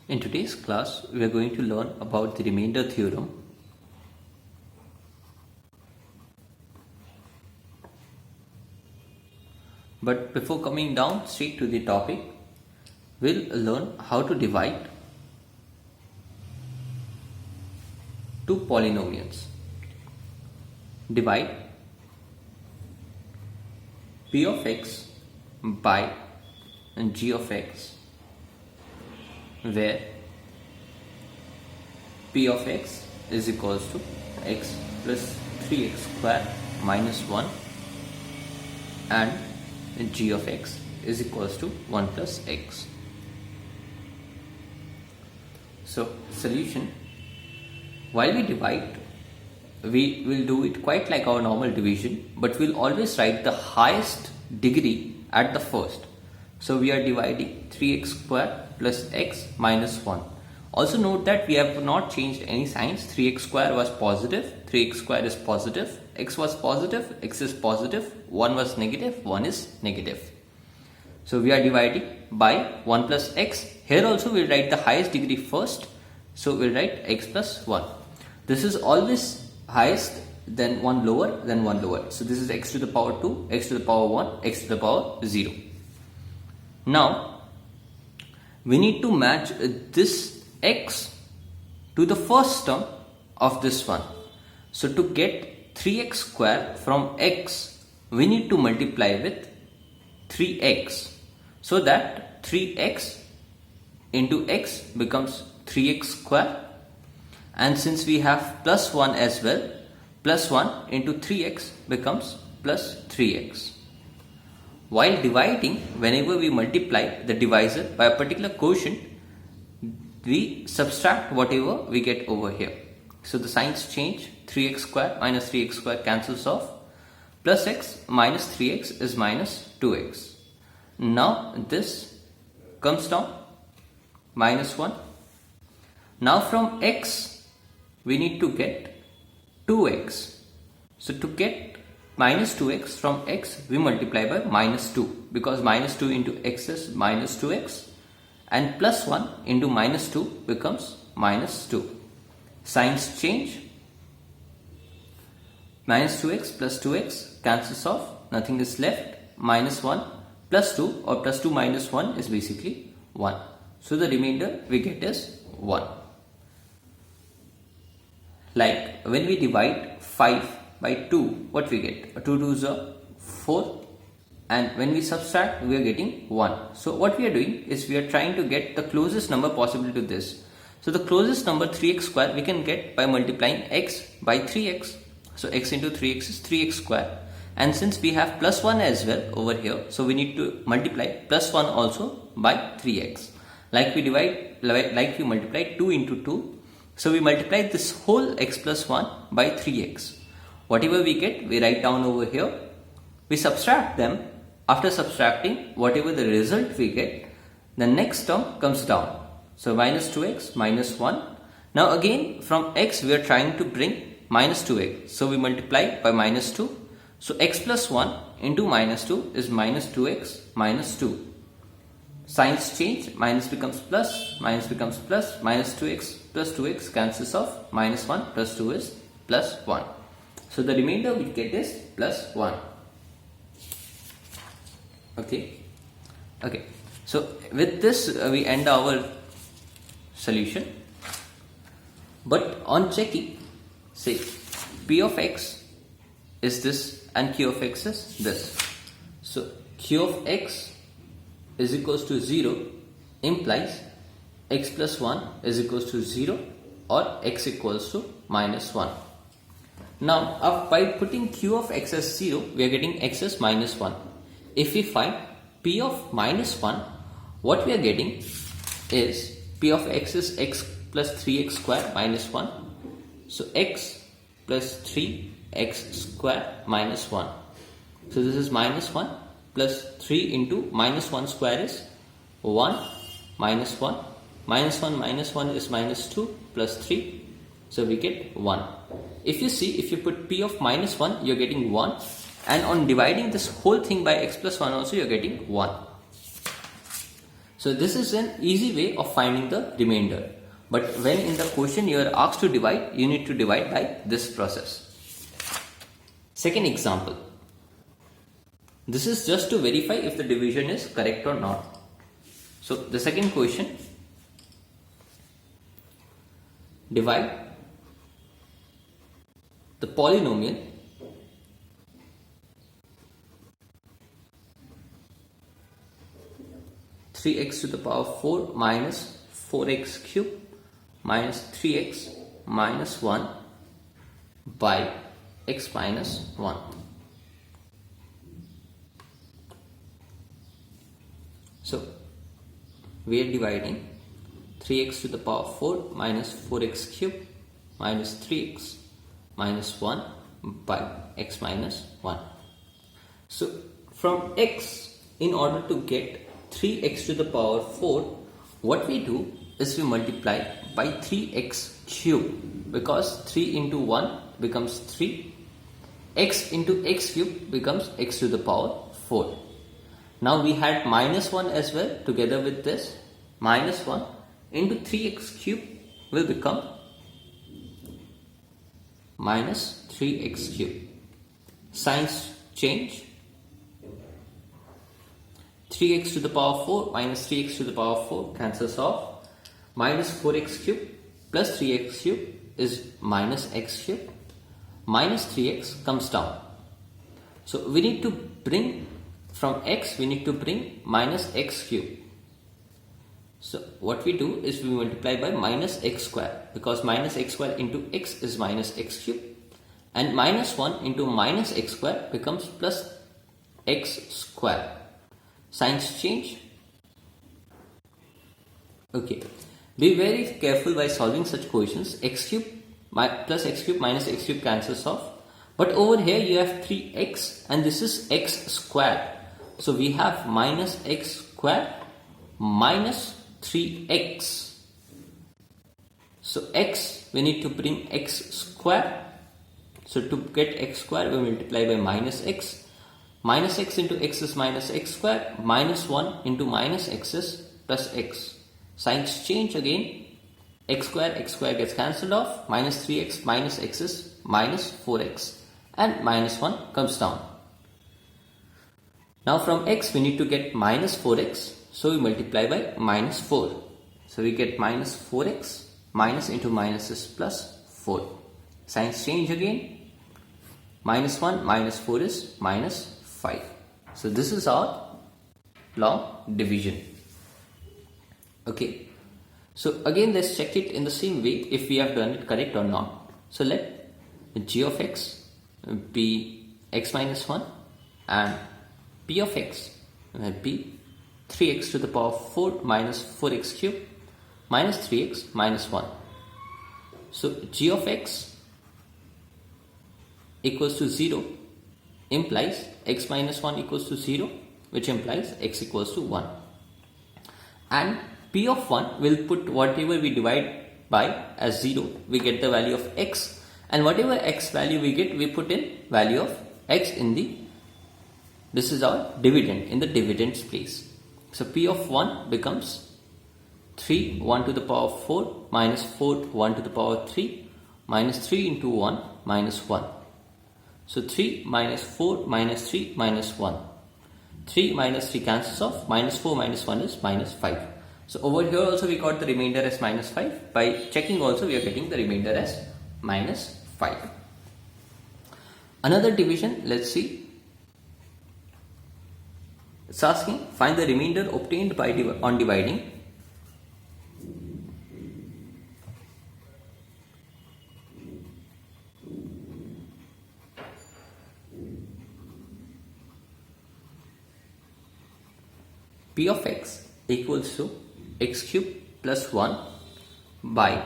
In today's class, we are going to learn about the remainder theorem. But before coming down straight to the topic, we'll learn how to divide two polynomials. Divide p of x by g of x, where p of x is equals to x plus 3x square minus 1 and g of x is equals to 1 plus x. So solution, while we divide, we will do it quite like our normal division, but we'll always write the highest degree at the first. So we are dividing 3x square plus x minus 1. Also note that we have not changed any signs. 3x square was positive, 3x square is positive, x was positive, x is positive, 1 was negative, 1 is negative. So we are dividing by 1 plus x. Here also we'll write the highest degree first. So we'll write x plus 1. This is always highest, then 1 lower, then 1 lower. So this is x to the power 2, x to the power 1, x to the power 0. Now we need to match this x to the first term of this one. So to get 3x square from x, we need to multiply with 3x, so that 3x into x becomes 3x square, and since we have plus 1 as well, plus 1 into 3x becomes plus 3x. While dividing, whenever we multiply the divisor by a particular quotient, we subtract whatever we get over here. So the signs change. 3x square minus 3x square cancels off. Plus x minus 3x is minus 2x. Now this comes down, minus 1. Now from x, we need to get 2x. So to get minus 2x from x, we multiply by minus 2, because minus 2 into x is minus 2x, and plus 1 into minus 2 becomes minus 2. Signs change. Minus 2x plus 2x cancels off, nothing is left. Minus 1 plus 2, or plus 2 minus 1 is basically 1. So the remainder we get is 1. Like when we divide 5 by 2, what we get? 2 2s are 4, and when we subtract, we are getting 1. So what we are doing is we are trying to get the closest number possible to this. So the closest number, 3x square, we can get by multiplying x by 3x. So x into 3x is 3x square, and since we have plus 1 as well over here, so we need to multiply plus 1 also by 3x. Like we multiply 2 into 2. So we multiply this whole x plus 1 by 3x. Whatever we get, we write down over here. We subtract them. After subtracting, whatever the result we get, the next term comes down. So minus 2x minus 1. Now again from x, we are trying to bring minus 2x. So we multiply by minus 2. So x plus 1 into minus 2 is minus 2x minus 2. Signs change. Minus becomes plus, minus becomes plus, minus 2x plus 2x cancels off, minus 1 plus 2 is plus 1. So the remainder we get is plus 1. Okay. So with this we end our solution. But on checking, say p of x is this and q of x is this. So q of x is equals to 0 implies x plus 1 is equals to 0 or x equals to minus 1. Now by putting q of x as 0, we are getting x as minus 1. If we find p of minus 1, what we are getting is p of x is x plus 3x square minus 1. So x plus 3x square minus 1. So this is minus 1 plus 3 into minus 1 square is 1 minus 1. Minus 1 minus 1 is minus 2 plus 3. So we get 1. If you see, if you put p of minus 1, you're getting 1. And on dividing this whole thing by x plus 1 also, you're getting 1. So this is an easy way of finding the remainder. But when in the question you are asked to divide, you need to divide by this process. Second example. This is just to verify if the division is correct or not. So the second question, divide the polynomial three x to the power 4 minus 4x cube minus 3x minus 1 by x minus 1. So we are dividing 3x to the power 4 minus 4x cube minus 3x minus 1 by x minus 1. So from x, in order to get 3x to the power 4, what we do is we multiply by 3x cube, because 3 into 1 becomes 3, x into x cube becomes x to the power 4. Now we had minus 1 as well. Together with this, minus 1 into 3x cube will become minus 3x cube. Signs change. 3x to the power 4 minus 3x to the power 4 cancels off. Minus 4x cube plus 3x cube is minus x cube. Minus 3x comes down. So we need to bring from x, we need to bring minus x cube. So what we do is we multiply by minus x square, because minus x square into x is minus x cube, and minus 1 into minus x square becomes plus x square. Signs change. Okay. Be very careful while solving such questions. X cube plus x cube minus x cube cancels off. But over here you have 3x and this is x square. So we have minus x square minus 3x. So x, we need to bring x square. So to get x square, we multiply by minus x. Minus x into x is minus x square. Minus 1 into minus x is plus x. Signs change again. X square gets cancelled off. Minus 3x minus x is minus 4x. And minus 1 comes down. Now from x we need to get minus 4x. So we multiply by minus 4. So we get minus 4x. Minus into minus is plus 4. Signs change again. Minus 1 minus 4 is minus 5. So this is our long division. Okay. So again let's check it in the same way if we have done it correct or not. So let g of x be x minus 1 and p of x will be 3x to the power 4 minus 4x cube minus 3x minus 1. So g of x equals to 0 implies x minus 1 equals to 0, which implies x equals to 1. And p of 1 will put whatever we divide by as 0, we get the value of x, and whatever x value we get, we put in value of x in the, this is our dividend, in the dividends place. So p of 1 becomes 3 1 to the power 4 minus 4 1 to the power 3 minus 3 into 1 minus 1. So 3 minus 4 minus 3 minus 1. 3 minus 3 cancels off. Minus 4 minus 1 is minus 5. So over here also we got the remainder as minus 5. By checking also we are getting the remainder as minus 5. Another division, let's see. It's asking find the remainder obtained by on dividing p of x equals to x cube plus 1 by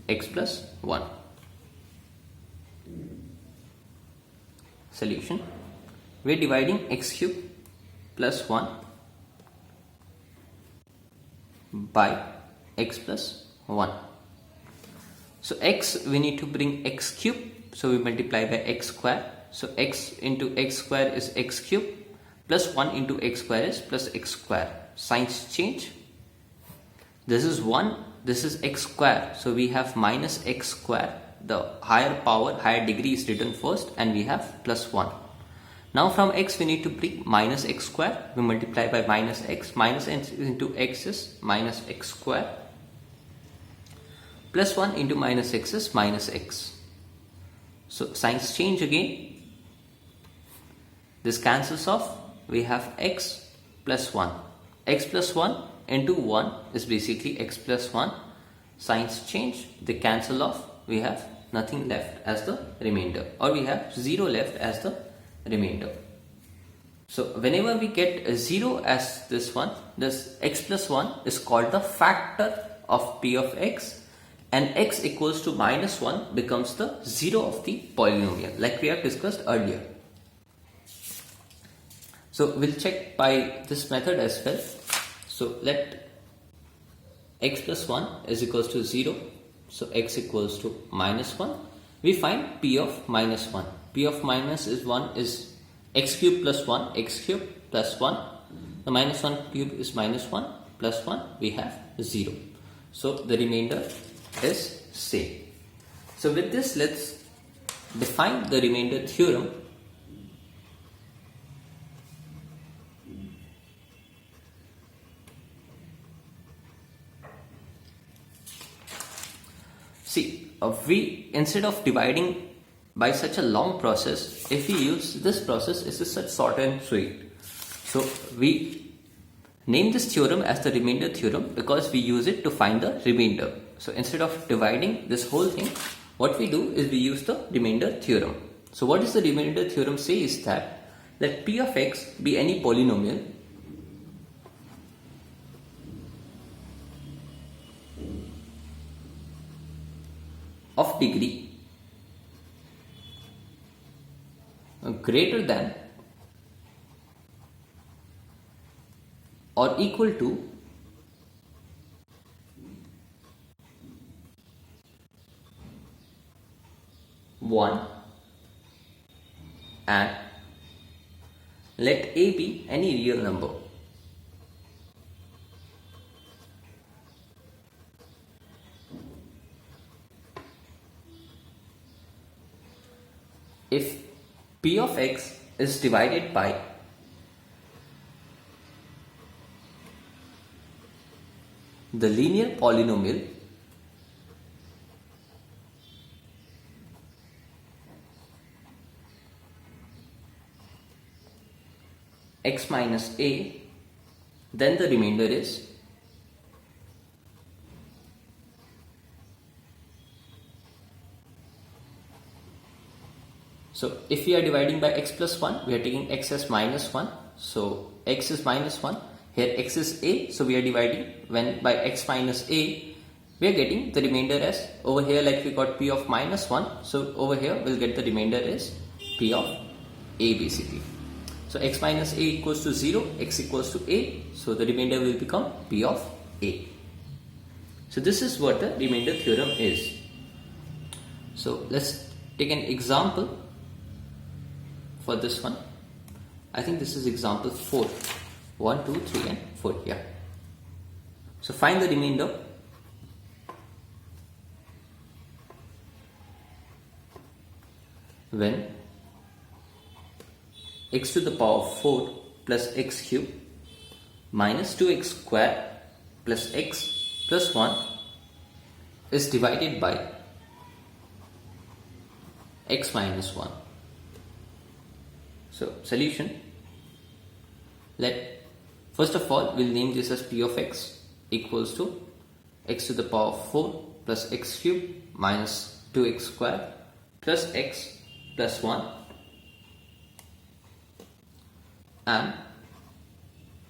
x plus 1. Solution. We are dividing x cube plus 1 by x plus 1. So x, we need to bring x cube, so we multiply by x square. So x into x square is x cube plus 1 into x square is plus x square. Signs change. This is 1, this is x square. So we have minus x square. The higher power, higher degree is written first, and we have plus 1. Now from x we need to bring minus x square. We multiply by minus x. Minus x into x is minus x square. Plus 1 into minus x is minus x. So signs change again. This cancels off. We have x plus 1. X plus 1 into 1 is basically x plus 1. Signs change. They cancel off. We have nothing left as the remainder, or we have 0 left as the remainder. So whenever we get a 0 as this one, this x plus 1 is called the factor of p of x, and x equals to minus 1 becomes the 0 of the polynomial, like we have discussed earlier. So we'll check by this method as well. So let x plus 1 is equals to 0. So x equals to minus 1. We find p of minus 1. P of minus is 1 is x cube plus 1, x cube plus 1. The minus 1 cube is minus 1 plus 1. We have 0. So the remainder is same. So with this, let's define the remainder theorem. See, we instead of dividing by such a long process, if we use this process, it is such short and sweet. So we name this theorem as the remainder theorem because we use it to find the remainder. So instead of dividing this whole thing, what we do is we use the remainder theorem. So what does the remainder theorem say is that let p of x be any polynomial of degree greater than or equal to one, and let a be any real number. If p of x is divided by the linear polynomial x minus a, then the remainder is so if we are dividing by x plus 1, we are taking x as minus 1. So x is minus 1. Here x is a. So we are dividing when by x minus a, we are getting the remainder as over here, like we got p of minus 1. So over here we'll get the remainder is p of a basically. So x minus a equals to 0, x equals to a. So the remainder will become p of a. So this is what the remainder theorem is. So let's take an example. For this one, I think this is example 4. 1, 2, 3 and 4. Yeah. So find the remainder. When x to the power of 4 plus x cube minus 2x square plus x plus 1 is divided by x minus 1. So solution, first of all we'll name this as p of x equals to x to the power of 4 plus x cube minus 2x square plus x plus 1, and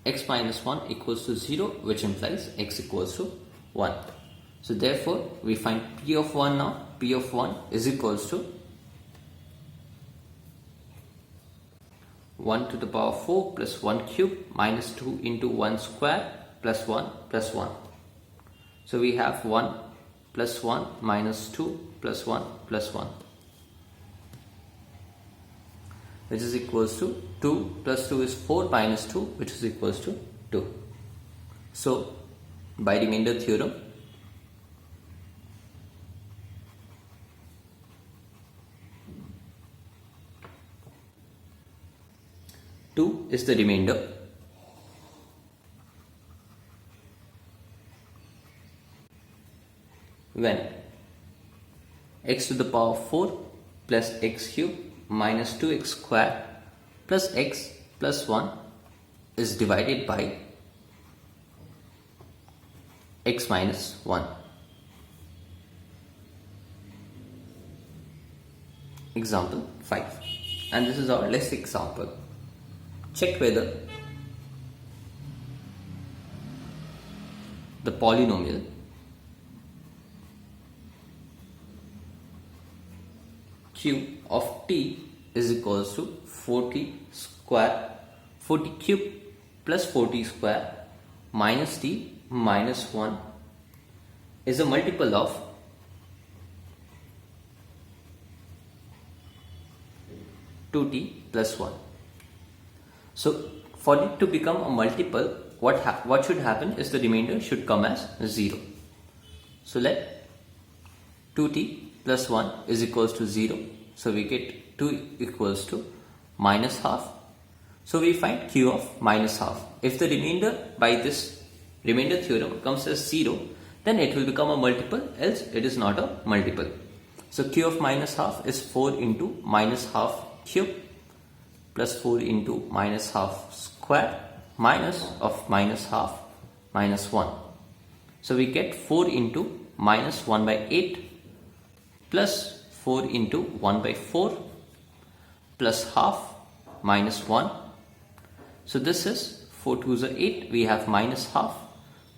x minus 1 equals to 0, which implies x equals to 1. So therefore we find p of 1 now. P of 1 is equals to 1 to the power 4 plus 1 cube minus 2 into 1 square plus 1 plus 1. So we have 1 plus 1 minus 2 plus 1 plus 1, which is equals to 2 plus 2 is 4 minus 2, which is equals to 2. So by remainder theorem. Two is the remainder. When x to the power 4 plus x cube minus 2x square plus x plus 1 is divided by x minus 1. Example 5. And this is our last example. Check whether the polynomial q of t is equals to 40 cube plus 40 square minus t minus 1 is a multiple of two t plus 1. So for it to become a multiple, what should happen is the remainder should come as 0. So let 2t plus 1 is equals to 0. So we get 2 equals to minus half. So we find q of minus half. If the remainder by this remainder theorem comes as 0, then it will become a multiple, else it is not a multiple. So q of minus half is 4 into minus half cube plus 4 into minus half square minus of minus half minus 1. So we get 4 into minus 1 by 8 plus 4 into 1 by 4 plus half minus 1. So this is 4 2s are 8, we have minus half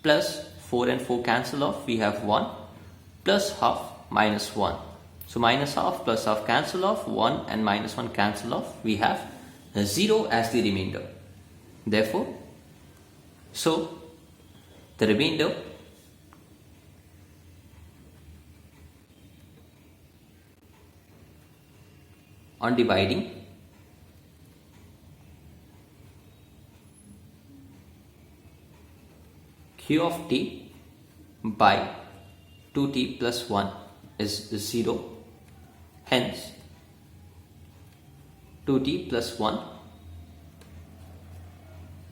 plus 4 and 4 cancel off, we have 1 plus half minus 1. So minus half plus half cancel off, 1 and minus 1 cancel off, we have 0 as the remainder. Therefore, so the remainder on dividing q of t by 2t plus 1 is 0. Hence 2t plus 1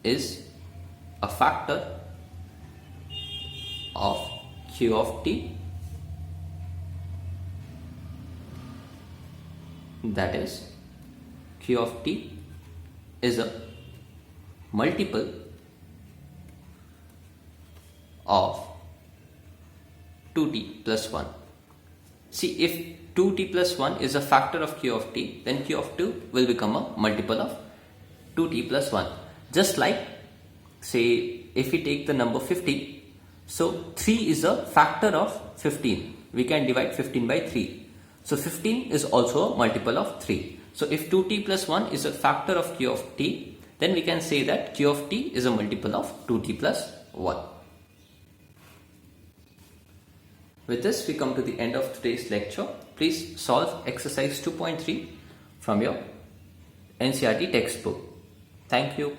is a factor of q of t, that is q of t is a multiple of 2t plus 1. See, if 2t plus 1 is a factor of q of t, then q of 2 will become a multiple of 2t plus 1. Just like, say, if we take the number 50, so 3 is a factor of 15. We can divide 15 by 3. So 15 is also a multiple of 3. So if 2t plus 1 is a factor of q of t, then we can say that q of t is a multiple of 2t plus 1. With this, we come to the end of today's lecture. Please solve exercise 2.3 from your NCERT textbook. Thank you.